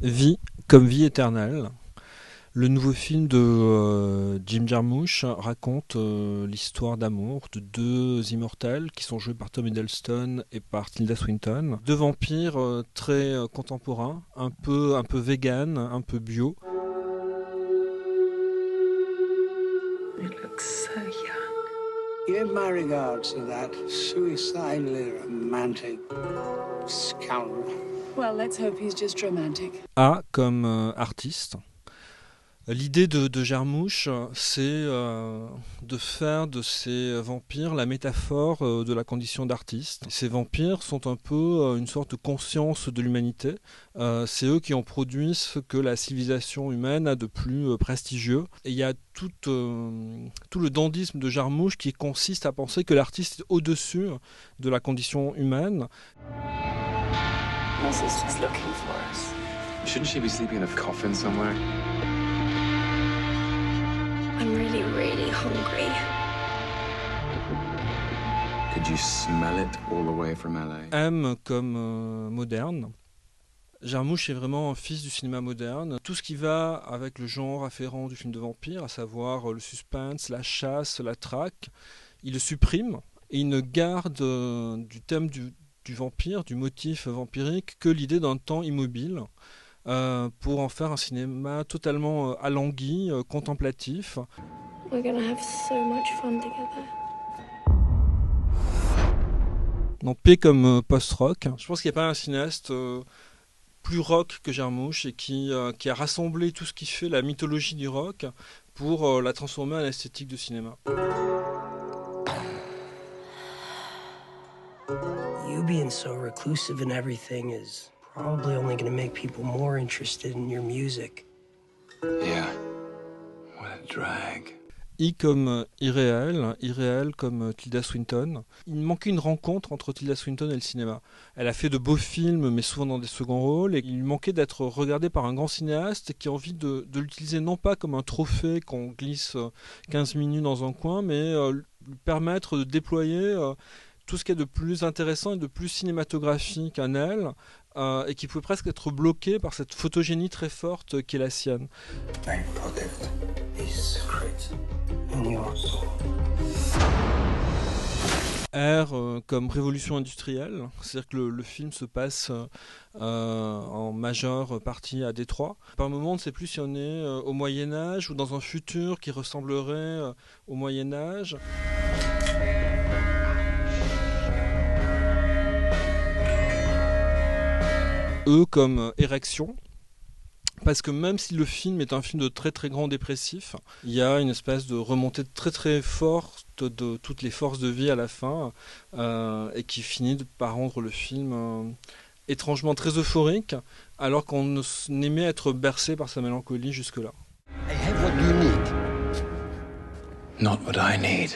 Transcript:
Vie comme vie éternelle. Le nouveau film de Jim Jarmusch raconte l'histoire d'amour de deux immortels qui sont joués par Tom Hiddleston et par Tilda Swinton. Deux vampires très contemporains, un peu vegan, un peu bio. You look so young. Give my regards to that suicidally romantic scoundrel. Well, let's hope he's just romantic. A comme artiste. L'idée de Jarmusch, c'est de faire de ces vampires la métaphore de la condition d'artiste. Ces vampires sont un peu une sorte de conscience de l'humanité. C'est eux qui ont produit ce que la civilisation humaine a de plus prestigieux. Et il y a tout le dandysme de Jarmusch qui consiste à penser que l'artiste est au-dessus de la condition humaine. Mrs. just looking for us. Shouldn't she be sleeping in a coffin somewhere? I'm really, really hungry. Could you smell it all the way from LA? M comme moderne. Jarmusch est vraiment un fils du cinéma moderne. Tout ce qui va avec le genre afférent du film de vampire, à savoir le suspense, la chasse, la traque, il le supprime et il ne garde du thème du vampire, du motif vampirique, que l'idée d'un temps immobile. Pour en faire un cinéma totalement alangui, contemplatif. We're gonna have so much fun together. Non, P comme post-rock. Je pense qu'il n'y a pas un cinéaste plus rock que Jarmusch et qui a rassemblé tout ce qui fait la mythologie du rock pour la transformer en esthétique de cinéma. You being so reclusive and everything is probably only going to make people more interested in your music. Yeah. What a drag. I comme irréel comme Tilda Swinton. Il manquait une rencontre entre Tilda Swinton et le cinéma. Elle a fait de beaux films, mais souvent dans des seconds rôles, et il manquait d'être regardée par un grand cinéaste qui a envie de l'utiliser non pas comme un trophée qu'on glisse 15 minutes dans un coin, mais lui permettre de déployer tout ce qu'il y a de plus intéressant et de plus cinématographique en elle, et qui pouvait presque être bloqué par cette photogénie très forte qui est la sienne. I protect his secrets and yours. R comme révolution industrielle, c'est-à-dire que le film se passe en majeure partie à Détroit. Par moment, on ne sait plus si on est au Moyen-Âge ou dans un futur qui ressemblerait au Moyen-Âge. E comme érection, parce que même si le film est un film de très très grand dépressif, il y a une espèce de remontée très très forte de toutes les forces de vie à la fin, et qui finit par rendre le film étrangement très euphorique, alors qu'on aimait être bercé par sa mélancolie jusque-là. I have what you need. Not what I need.